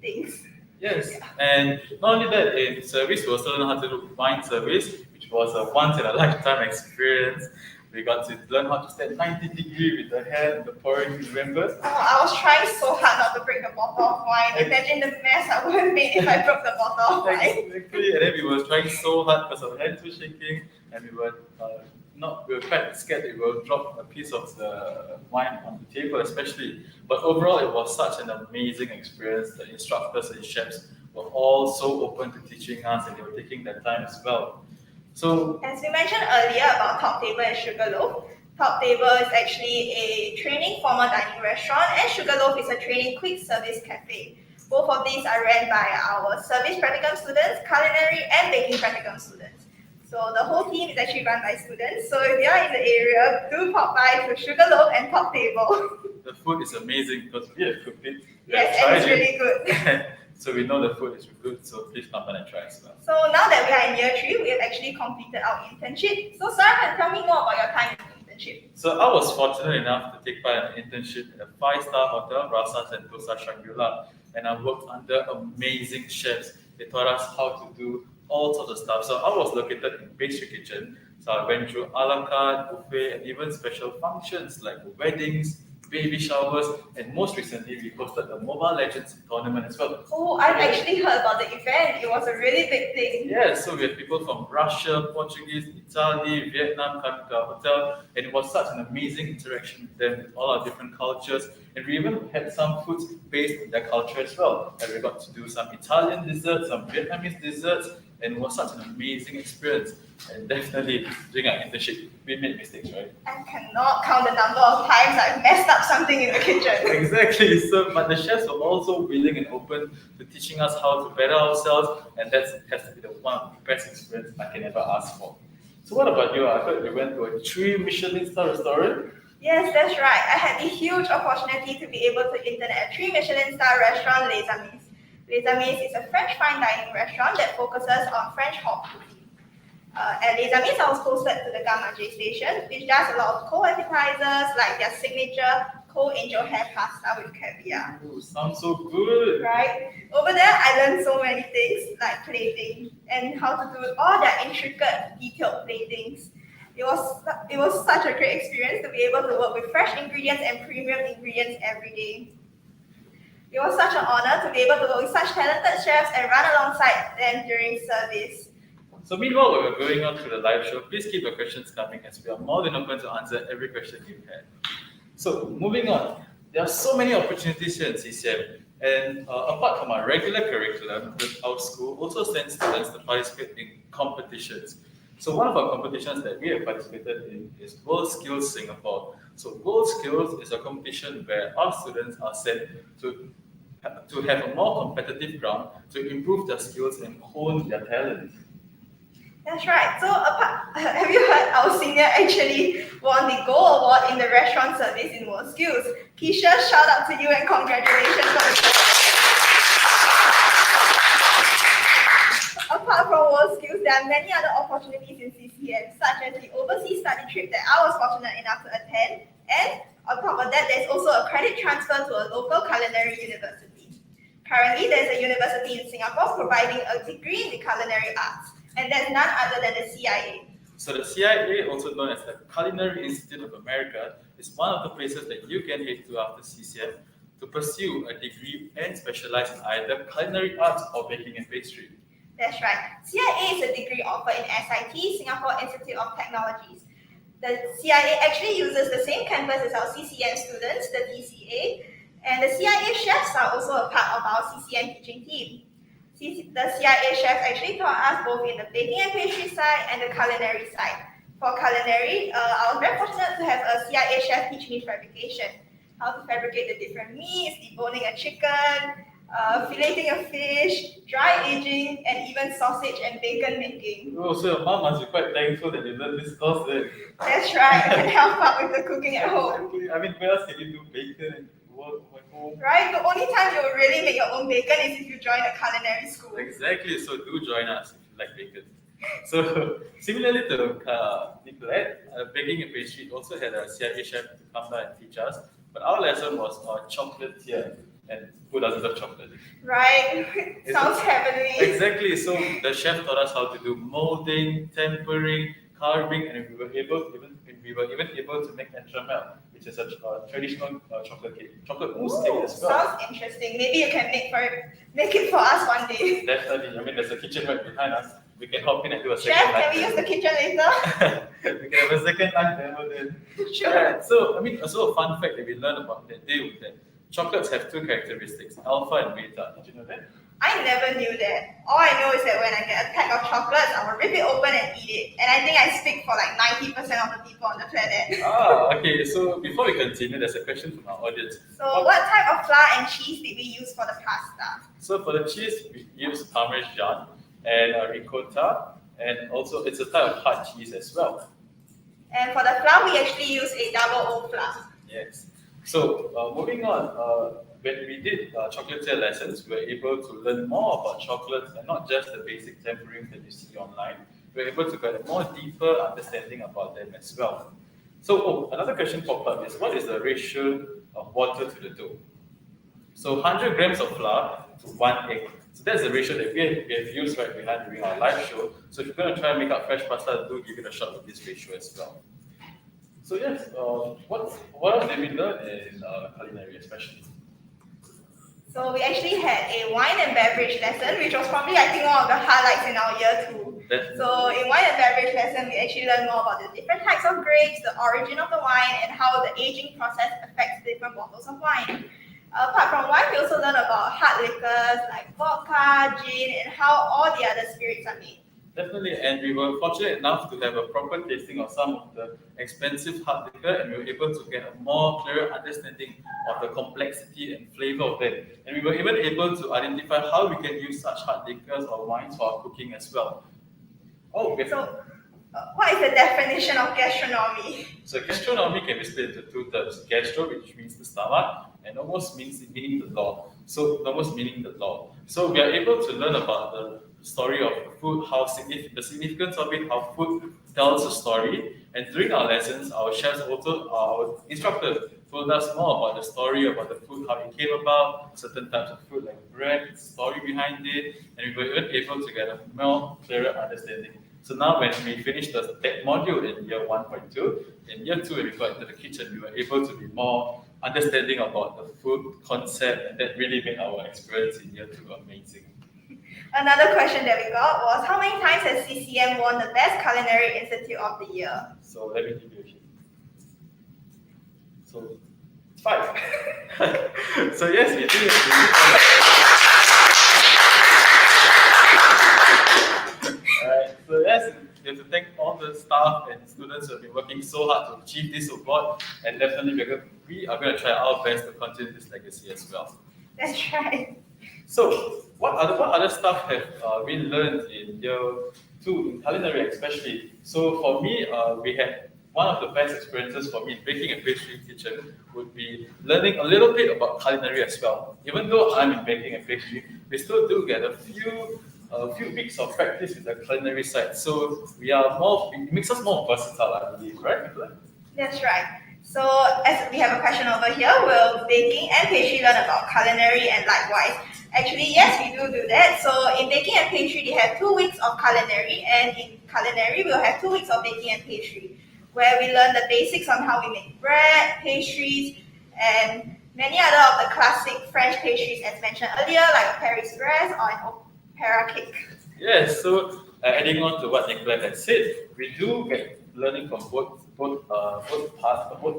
[SPEAKER 2] things.
[SPEAKER 1] Yes, and not only that, in service, we also learn how to do wine service, which was a once in a lifetime experience. We got to learn how to stand 90 degrees with the hand and the pouring, remember?
[SPEAKER 2] Oh, I was trying so hard not to break the bottle of wine. Imagine the mess I would have made if I broke the bottle of wine.
[SPEAKER 1] Exactly, and then we were trying so hard because our hands were shaking, and we were quite scared that we will drop a piece of the wine on the table, especially. But overall, it was such an amazing experience. The instructors and chefs were all so open to teaching us, and they were taking their time as well. So,
[SPEAKER 2] as we mentioned earlier about Top Table and Sugarloaf, Top Table is actually a training formal dining restaurant, and Sugarloaf is a training quick service cafe. Both of these are run by our service practicum students, culinary and baking practicum students. So the whole team is actually run by students. So if you are in the area, do pop by to Sugarloaf and Top Table.
[SPEAKER 1] the food is amazing because we have cooked it.
[SPEAKER 2] Yes, and it's really good.
[SPEAKER 1] So we know the food is good, so please come and try as well.
[SPEAKER 2] So now that we are in year 3, we have actually completed our internship. So Sarah, tell me more about your time in internship.
[SPEAKER 1] So I was fortunate enough to take part in an internship at a 5-star hotel, Rasa Sentosa Shangri-La, and I worked under amazing chefs. They taught us how to do all sorts of stuff. So I was located in pastry kitchen. So I went through a la carte, buffet, and even special functions like weddings, baby showers, and most recently we hosted the Mobile Legends tournament as well.
[SPEAKER 2] Oh, I've actually heard about the event. It was a really big thing.
[SPEAKER 1] Yeah, so we had people from Russia, Portuguese, Italy, Vietnam coming to our hotel, and it was such an amazing interaction with them, with all our different cultures, and we even had some foods based on their culture as well. And we got to do some Italian desserts, some Vietnamese desserts, and it was such an amazing experience. And definitely during our internship, we made mistakes, right?
[SPEAKER 2] I cannot count the number of times I've messed up something in the kitchen.
[SPEAKER 1] Exactly. So, but the chefs were also willing and open to teaching us how to better ourselves, and that has to be the one of the best experience I can ever ask for. So, what about you? I heard you went to a 3 Michelin star restaurant.
[SPEAKER 2] Yes, that's right. I had the huge opportunity to be able to intern at a 3 Michelin star restaurant, Les Amis. Les Amis is a French fine dining restaurant that focuses on French hot cuisine. At Les Amis, I was posted to the Gamma J station, which does a lot of cold appetizers like their signature cold angel hair pasta with caviar.
[SPEAKER 1] Ooh, sounds so good.
[SPEAKER 2] Right? Over there, I learned so many things like plating and how to do all their intricate, detailed platings. It was such a great experience to be able to work with fresh ingredients and premium ingredients every day. It was such an honor to be able to work with such talented chefs and run alongside them during service.
[SPEAKER 1] So meanwhile, while we're going on to the live show, please keep your questions coming as we are more than open to answer every question you have. So moving on, there are so many opportunities here in CCM, and apart from our regular curriculum, our school also sends students to participate in competitions. So one of our competitions that we have participated in is World Skills Singapore. So World Skills is a competition where our students are sent to have a more competitive ground to improve their skills and hone their talents.
[SPEAKER 2] That's right. So have you heard our senior actually won the Gold Award in the restaurant service in World Skills? Keisha, shout out to you and congratulations on the gold. Apart from World Skills, there are many other opportunities in CCM, such as the overseas study trip that I was fortunate enough to attend. And on top of that, there's also a credit transfer to a local culinary university. Currently, there's a university in Singapore providing a degree in the culinary arts, and that's none other than the CIA.
[SPEAKER 1] So the CIA, also known as the Culinary Institute of America, is one of the places that you can head to after CCM to pursue a degree and specialize in either culinary arts or baking and pastry.
[SPEAKER 2] That's right. CIA is a degree offered in SIT, Singapore Institute of Technologies. The CIA actually uses the same campus as our CCM students, the DCA, and the CIA chefs are also a part of our CCM teaching team. The CIA chefs actually taught us both in the baking and pastry side and the culinary side. For culinary, I was very fortunate to have a CIA chef teach me fabrication. How to fabricate the different meats, deboning a chicken, filleting a fish, dry aging, and even sausage and bacon making.
[SPEAKER 1] Oh, so your mom must be quite thankful that you learned this course then.
[SPEAKER 2] That's right, I can help out with the cooking at home.
[SPEAKER 1] I mean, where else can you do bacon and work at home?
[SPEAKER 2] Right, the only time you will really make your own bacon is if you join a culinary school.
[SPEAKER 1] Exactly, so do join us if you like bacon. So, similarly to Nicolette, baking and pastry also had a CIA chef to come down and teach us, but our lesson was on chocolate tier. And who doesn't love chocolate?
[SPEAKER 2] Right? Sounds heavenly.
[SPEAKER 1] Exactly. So the chef taught us how to do molding, tempering, carving, and we were even able to make entrecôte, which is a traditional chocolate cake, chocolate mousse cake as well.
[SPEAKER 2] Sounds interesting. Maybe you can make it for us one day.
[SPEAKER 1] Definitely. I mean, there's a kitchen right behind us. We can hop in and do a second
[SPEAKER 2] Chef,
[SPEAKER 1] lunch.
[SPEAKER 2] can we use the kitchen later?
[SPEAKER 1] We can have a second lunch demo then.
[SPEAKER 2] Sure.
[SPEAKER 1] Yeah, so, I mean, also a fun fact that we learned about that day was that chocolates have two characteristics, alpha and beta. Did you know that?
[SPEAKER 2] I never knew that. All I know is that when I get a pack of chocolates, I will rip it open and eat it. And I think I speak for like 90% of the people on the planet.
[SPEAKER 1] Okay. So before we continue, there's a question from our audience.
[SPEAKER 2] So what type of flour and cheese did we use for the pasta?
[SPEAKER 1] So for the cheese, we use Parmesan and ricotta, and also it's a type of hard cheese as well.
[SPEAKER 2] And for the flour, we actually use a double O flour.
[SPEAKER 1] Yes. So moving on, when we did chocolatier lessons, we were able to learn more about chocolates and not just the basic tempering that you see online. We were able to get a more deeper understanding about them as well. So another question popped up is, what is the ratio of water to the dough? So 100 grams of flour to 1 egg. So that's the ratio that we have used right behind during our live show. So if you're going to try and make up fresh pasta, do give it a shot with this ratio as well. So yes, what else did we learn in culinary especially?
[SPEAKER 2] So we actually had a wine and beverage lesson, which was probably, I think, one of the highlights in our year 2.
[SPEAKER 1] Definitely.
[SPEAKER 2] So in wine and beverage lesson, we actually learned more about the different types of grapes, the origin of the wine, and how the aging process affects different bottles of wine. Apart from wine, we also learned about hard liquors like vodka, gin, and how all the other spirits are made.
[SPEAKER 1] Definitely, and we were fortunate enough to have a proper tasting of some of the expensive hard liquor, and we were able to get a more clearer understanding of the complexity and flavor of them. And we were even able to identify how we can use such hard liquors or wines for our cooking as well.
[SPEAKER 2] So, what is the definition of gastronomy?
[SPEAKER 1] So gastronomy can be split into two terms: gastro, which means the stomach, and nomos meaning the law. So nomos meaning the law. So we are able to learn about the story of food, the significance of it, how food tells a story. And during our lessons, our chefs also, our instructors told us more about the story about the food, how it came about, certain types of food like bread, story behind it, and we were even able to get a more clearer understanding. So now when we finished that module in year 1.2, in year 2 when we got into the kitchen, we were able to be more understanding about the food concept, and that really made our experience in year 2 amazing.
[SPEAKER 2] Another question that we got was, how many times has CCM won the Best Culinary Institute of the Year?
[SPEAKER 1] So let me give you a hint. So 5. So yes, we do. So yes, we have to thank all the staff and students who have been working so hard to achieve this award, and definitely we are going to try our best to continue this legacy as well.
[SPEAKER 2] That's right.
[SPEAKER 1] So what other stuff have we learned in year 2 in culinary especially? So for me, we had one of the best experiences for me in baking and pastry kitchen would be learning a little bit about culinary as well. Even though I'm in baking and pastry, we still do get a few weeks of practice with the culinary side. So it makes us more versatile, I believe, right, Nicola?
[SPEAKER 2] That's right. So as we have a question over here, will baking and pastry learn about culinary and likewise? Actually, yes, we do that. So in baking and pastry, they have 2 weeks of culinary, and in culinary, we'll have 2 weeks of baking and pastry, where we learn the basics on how we make bread, pastries, and many other of the classic French pastries as mentioned earlier, like Paris-Brest or an opera cake.
[SPEAKER 1] Yes, so adding on to what Nicola had said, we do get learning from both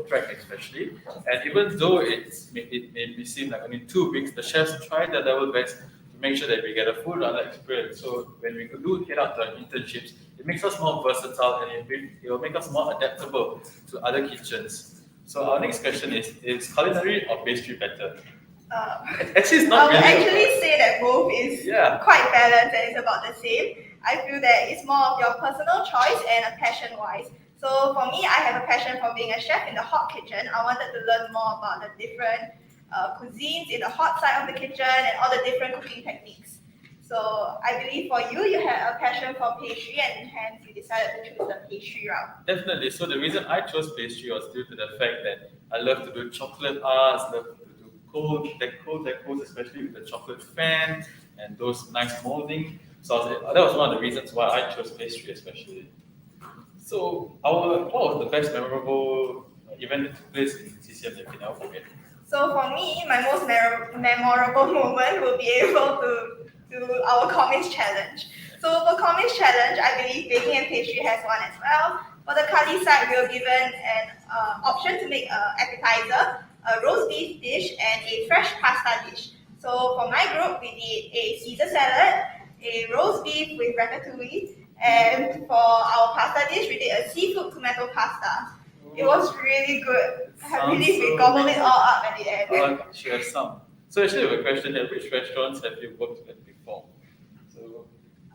[SPEAKER 1] track especially, and even though it may seem like only 2 weeks, the chefs try their level best to make sure that we get a full rounded experience. So when we do get out to our internships, it makes us more versatile and it will make us more adaptable to other kitchens. So our next question is culinary or pastry better? Actually, it's not
[SPEAKER 2] I would
[SPEAKER 1] really.
[SPEAKER 2] actually say that both is quite balanced and it's about the same. I feel that it's more of your personal choice and a passion-wise. So for me, I have a passion for being a chef in the hot kitchen. I wanted to learn more about the different cuisines in the hot side of the kitchen and all the different cooking techniques. So I believe for you, you had a passion for pastry and hence you decided to choose the pastry route.
[SPEAKER 1] Definitely. So the reason I chose pastry was due to the fact that I love to do chocolate arts, love to do cold decors, especially with the chocolate fan and those nice molding. So that was one of the reasons why I chose pastry, especially. So, what was the best memorable event that took place in CCM that you can never forget?
[SPEAKER 2] So for me, my most memorable moment will be able to do our comics challenge. So for comics challenge, I believe baking and pastry has one as well. For the curry side, we were given an option to make an appetizer, a roast beef dish, and a fresh pasta dish. So for my group, we did a Caesar salad, a roast beef with ratatouille, and for our pasta dish, we did a seafood tomato pasta. It was really good. I believe we gobbled it all up at the end.
[SPEAKER 1] I share some. So actually, I have a question here. Which restaurants have you worked at before? So,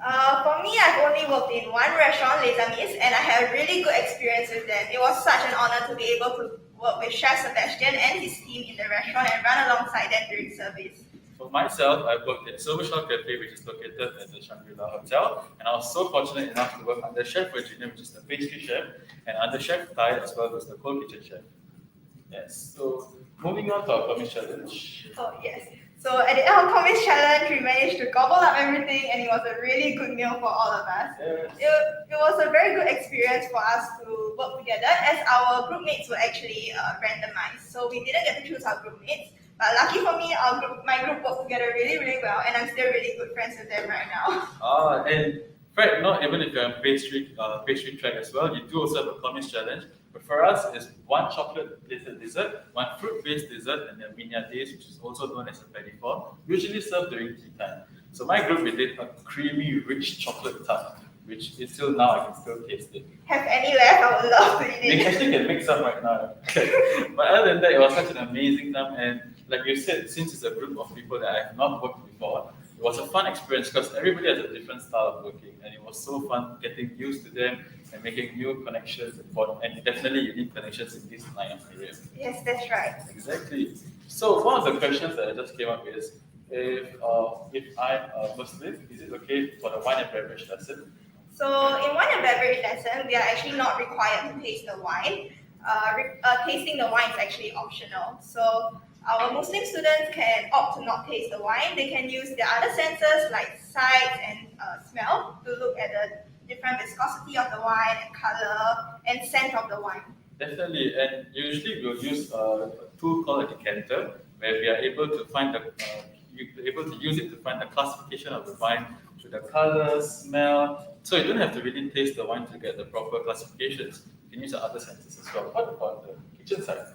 [SPEAKER 2] For me, I've only worked in one restaurant, Les Amis, and I had a really good experience with them. It was such an honor to be able to work with Chef Sebastian and his team in the restaurant and run alongside them during service.
[SPEAKER 1] for myself, I worked at Silver Shell Cafe, which is located at the Shangri-La Hotel, and I was so fortunate enough to work under Chef Virginia, which is the pastry chef, and under Chef Thai as well as the cold kitchen chef. Yes. So moving on to our commis challenge.
[SPEAKER 2] Oh, yes. So at the end of Comics Challenge, we managed to gobble up everything, and it was a really good meal for all of us.
[SPEAKER 1] Yes.
[SPEAKER 2] It was a very good experience for us to work together, as our group mates were actually randomized. So we didn't get to choose our group mates, but lucky for me, my group worked together really, really well, and I'm still really good friends with them right now.
[SPEAKER 1] And Fred, not even if you're on pastry track as well, you do also have a commis challenge. But for us, it's one chocolate-based dessert, one fruit-based dessert, and then mignardes, which is also known as a petit four, usually served during tea time. So my group, we did a creamy, rich chocolate tart, which is still now I can still taste it.
[SPEAKER 2] Have any left? I would love to eat
[SPEAKER 1] We
[SPEAKER 2] it.
[SPEAKER 1] actually can make some right now. But other than that, it was such an amazing time. And like you said, since it's a group of people that I have not worked before, it was a fun experience because everybody has a different style of working, and it was so fun getting used to them and making new connections and definitely unique connections in this line of career.
[SPEAKER 2] Yes, that's right.
[SPEAKER 1] Exactly. So one of the questions that I just came up is, if I'm a Muslim, is it okay for the wine and beverage lesson?
[SPEAKER 2] So in wine and beverage lesson, we are actually not required to taste the wine. Tasting the wine is actually optional. So our Muslim students can opt to not taste the wine. They can use their other senses like sight and smell to look at the different viscosity of the wine and color and scent of the wine.
[SPEAKER 1] Definitely, and usually we'll use a tool called a decanter, where we are able to find you're able to use it to find the classification of the wine through the color, smell. So you don't have to really taste the wine to get the proper classifications. You can use the other senses as well. What about the kitchen side?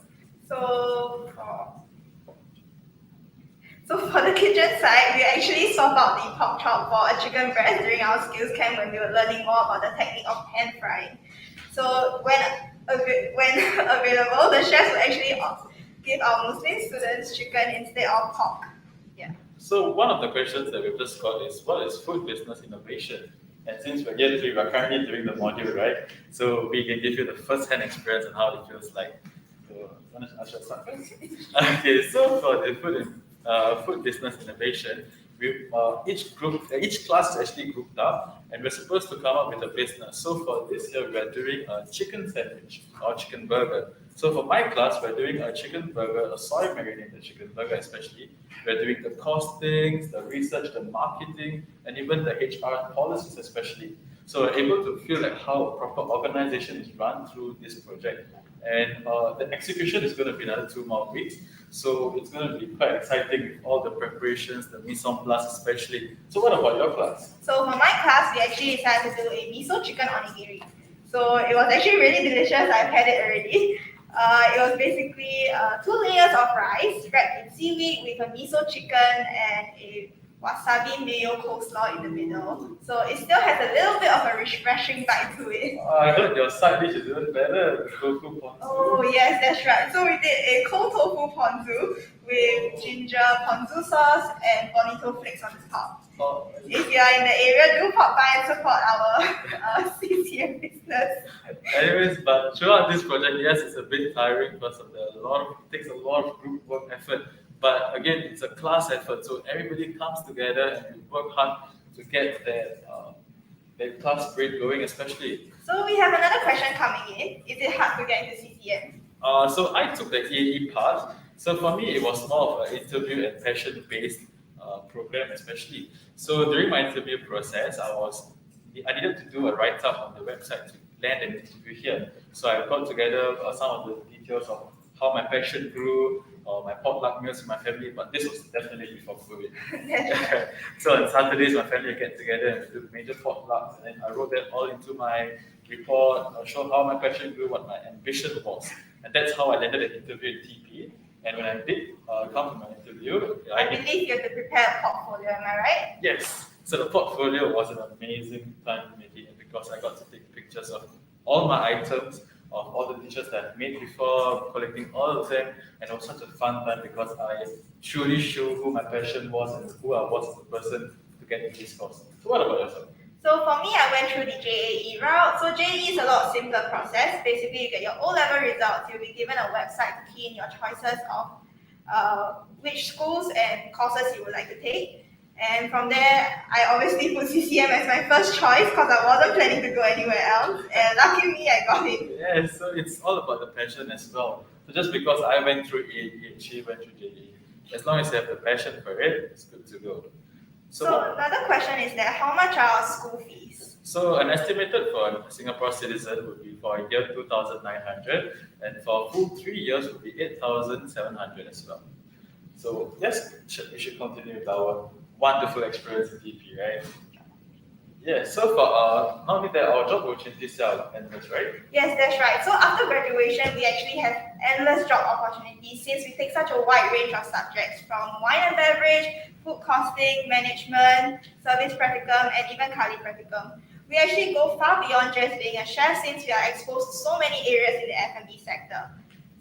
[SPEAKER 2] So for the kitchen side, we actually swap out the pork chop for a chicken breast during our skills camp when we were learning more about the technique of pan frying. So when available, the chefs will actually give our Muslim students chicken instead of pork. Yeah.
[SPEAKER 1] So one of the questions that we've just got is, what is food business innovation? And since we're year 3, we're currently doing the module, right? So we can give you the first-hand experience on how it feels like. So I shall start first. Okay, so for the food business innovation, each class is actually grouped up, and we're supposed to come up with a business. So for this year, we're doing a chicken sandwich or chicken burger. So for my class, we're doing a chicken burger, a soy marinated chicken burger especially. We're doing the costings, the research, the marketing, and even the HR policies especially. So we're able to feel like how a proper organization is run through this project. And the execution is going to be another 2 more weeks. So it's going to be quite exciting with all the preparations, the mise en place especially. So what about your class?
[SPEAKER 2] So for my class, we actually decided to do a miso chicken onigiri. So it was actually really delicious. I've had it already. It was basically 2 layers of rice wrapped in seaweed with a miso chicken and a wasabi mayo coleslaw in the middle. So it still has a little bit of a refreshing bite to it.
[SPEAKER 1] I heard your side dish is even better, the tofu ponzu.
[SPEAKER 2] Oh yes, that's right. So we did a cold tofu ponzu with ginger ponzu sauce and bonito flakes on the top.
[SPEAKER 1] Oh,
[SPEAKER 2] If you are in the area, do pop by and support our CCM business.
[SPEAKER 1] anyways, but throughout this project, yes, it's a bit tiring because of it takes a lot of group work effort. But again, it's a class effort, so everybody comes together and we work hard to get their class grade going, especially.
[SPEAKER 2] So we have another question coming in. Is it hard to get into CCM?
[SPEAKER 1] So I took the EAE part. So for me, it was more of an interview and passion-based program, especially. So during my interview process, I needed to do a write-up on the website to land an interview here. So I got together some of the details of how my passion grew, or my potluck meals with my family, but this was definitely before COVID. So on Saturdays, my family would get together and we do major potlucks, and then I wrote that all into my report, show how my passion grew, what my ambition was. And that's how I landed an interview in TP. And when I did come to my interview,
[SPEAKER 2] I believe you have to prepare a portfolio, am I right?
[SPEAKER 1] Yes. So the portfolio was an amazing time making it because I got to take pictures of all my items, of all the dishes that I've made before, collecting all of them, and it was such a fun time because I truly showed who my passion was and who I was as a person to get into this course. So what about yourself?
[SPEAKER 2] So for me, I went through the JAE route. So JAE is a lot simpler process. Basically, you get your O-level results. You'll be given a website to key in your choices of which schools and courses you would like to take. And from there, I obviously put CCM as my first choice because I wasn't planning to go anywhere else. And lucky me, I got it.
[SPEAKER 1] Yeah, so it's all about the passion as well. So just because I went through AE and she went through JAE, as long as you have the passion for it, it's good to go.
[SPEAKER 2] So another question is that how much are our school fees?
[SPEAKER 1] So an estimated for a Singapore citizen would be for a year 2,900, and for a full 3 years would be 8,700 as well. So yes, we should continue with our wonderful experience in DP, right? Yeah, so for not only that, our job opportunities are endless, right?
[SPEAKER 2] Yes, that's right. So after graduation, we actually have endless job opportunities since we take such a wide range of subjects from wine and beverage, food costing, management, service practicum, and even Kali practicum. We actually go far beyond just being a chef since we are exposed to so many areas in the F&B sector.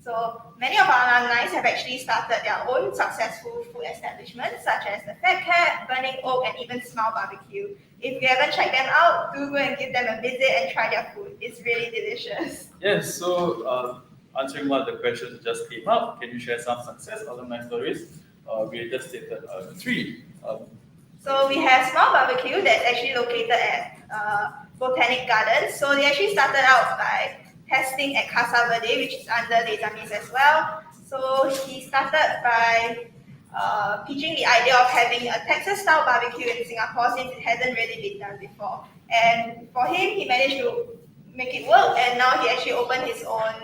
[SPEAKER 2] So many of our alumni have actually started their own successful food establishments such as the Fat Cat, Burning Oak, and even Smile Barbecue. If you haven't checked them out, do go and give them a visit and try their food. It's really delicious.
[SPEAKER 1] Yes, so answering one of the questions that just came up, can you share some success alumni stories? We just stated 3.
[SPEAKER 2] So we have Smile Barbecue that's actually located at Botanic Gardens. So they actually started out by testing at Casa Verde, which is under Les Amis as well. So he started by pitching the idea of having a Texas-style barbecue in Singapore since it hasn't really been done before. And for him, he managed to make it work, and now he actually opened his own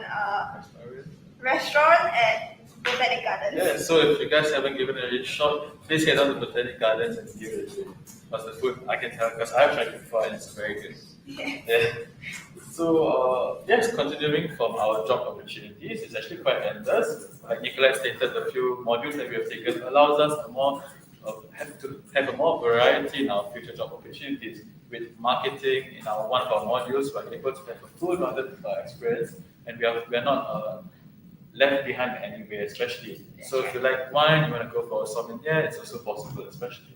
[SPEAKER 2] restaurant at Botanic Gardens.
[SPEAKER 1] Yeah, so if you guys haven't given it a shot, please head down to Botanic Gardens and give it a try. Because the food, I can tell, because I've tried it before and it's very good. Yeah. So, yes, continuing from our job opportunities, it's actually quite endless. Like Nicolette stated, the few modules that we have taken allows us to have a more variety in our future job opportunities. With marketing in one of our modules, we're able to have a full rounded experience, and we're not left behind anywhere, especially. So if you like wine, you want to go for a sommelier, it's also possible, especially.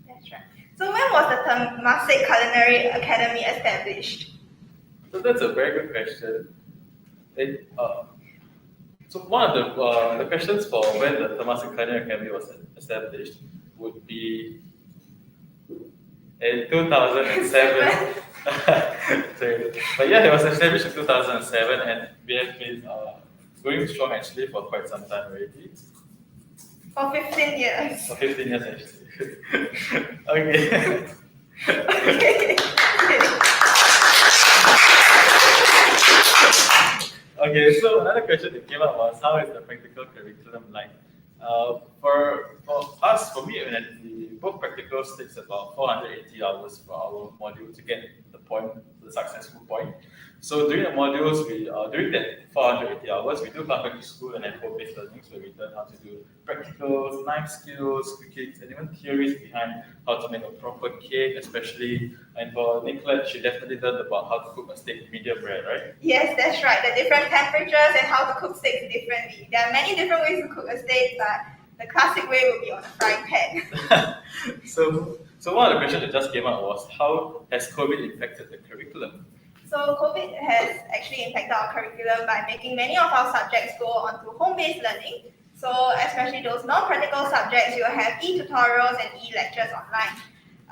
[SPEAKER 2] That's right. So when was the Temasek Culinary Academy established?
[SPEAKER 1] So that's a very good question. So one of the questions for when the Temasek Culinary Academy was established would be in 2007. Sorry. But yeah, it was established in 2007, and we have been going strong actually for quite some time already.
[SPEAKER 2] For 15 years.
[SPEAKER 1] For 15 years actually. Okay. Okay, so another question that came up was how is the practical curriculum like? For us, for me, both practicals takes about 480 hours for our module to get the successful point. So during the modules, during that 480 hours, we do come back to school and have home-based learning, so we learn how to do practicals, knife skills, cooking, and even theories behind how to make a proper cake, especially. And for Nicolette, she definitely learned about how to cook a steak medium rare, right?
[SPEAKER 2] Yes, that's right. The different temperatures and how to cook steaks differently. There are many different ways to cook a steak, but the classic way will be on a frying pan.
[SPEAKER 1] So one of the questions that just came up was how has COVID impacted the curriculum?
[SPEAKER 2] So COVID has actually impacted our curriculum by making many of our subjects go onto home-based learning. So especially those non-practical subjects, you'll have e-tutorials and e-lectures online.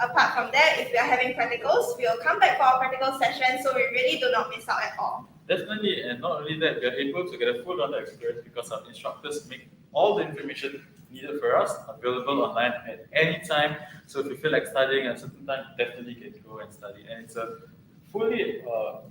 [SPEAKER 2] Apart from that, if we are having practicals, we'll come back for our practical sessions, so we really do not miss out at all.
[SPEAKER 1] Definitely, and not only that, we are able to get a full rounded experience because our instructors make all the information needed for us available online at any time. So if you feel like studying at a certain time, definitely can go and study. And it's a fully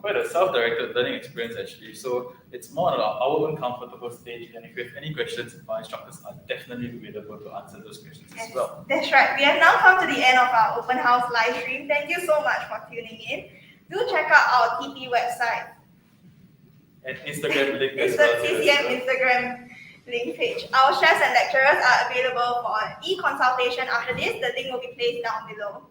[SPEAKER 1] quite a self-directed learning experience actually. So it's more on our own comfortable stage. And if you have any questions, our instructors are definitely available to answer those questions as well.
[SPEAKER 2] That's right. We have now come to the end of our open house live stream. Thank you so much for tuning in. Do check out our TP website.
[SPEAKER 1] And Instagram link as
[SPEAKER 2] It's
[SPEAKER 1] well.
[SPEAKER 2] the CCM Instagram link page. Our chefs and lecturers are available for e-consultation after this. The link will be placed down below.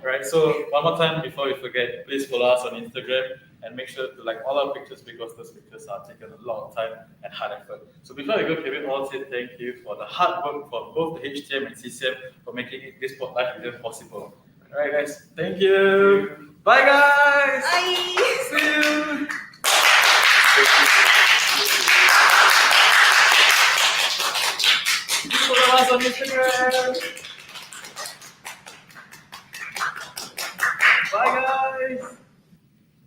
[SPEAKER 1] Right, so one more time before we forget, please follow us on Instagram and make sure to like all our pictures because those pictures are taken a lot of time and hard effort. So before we go, Kevin all said thank you for the hard work for both the HTM and CCM for making this live event possible. Alright guys, thank you. Bye guys.
[SPEAKER 2] Bye.
[SPEAKER 1] See you. Follow us on Instagram.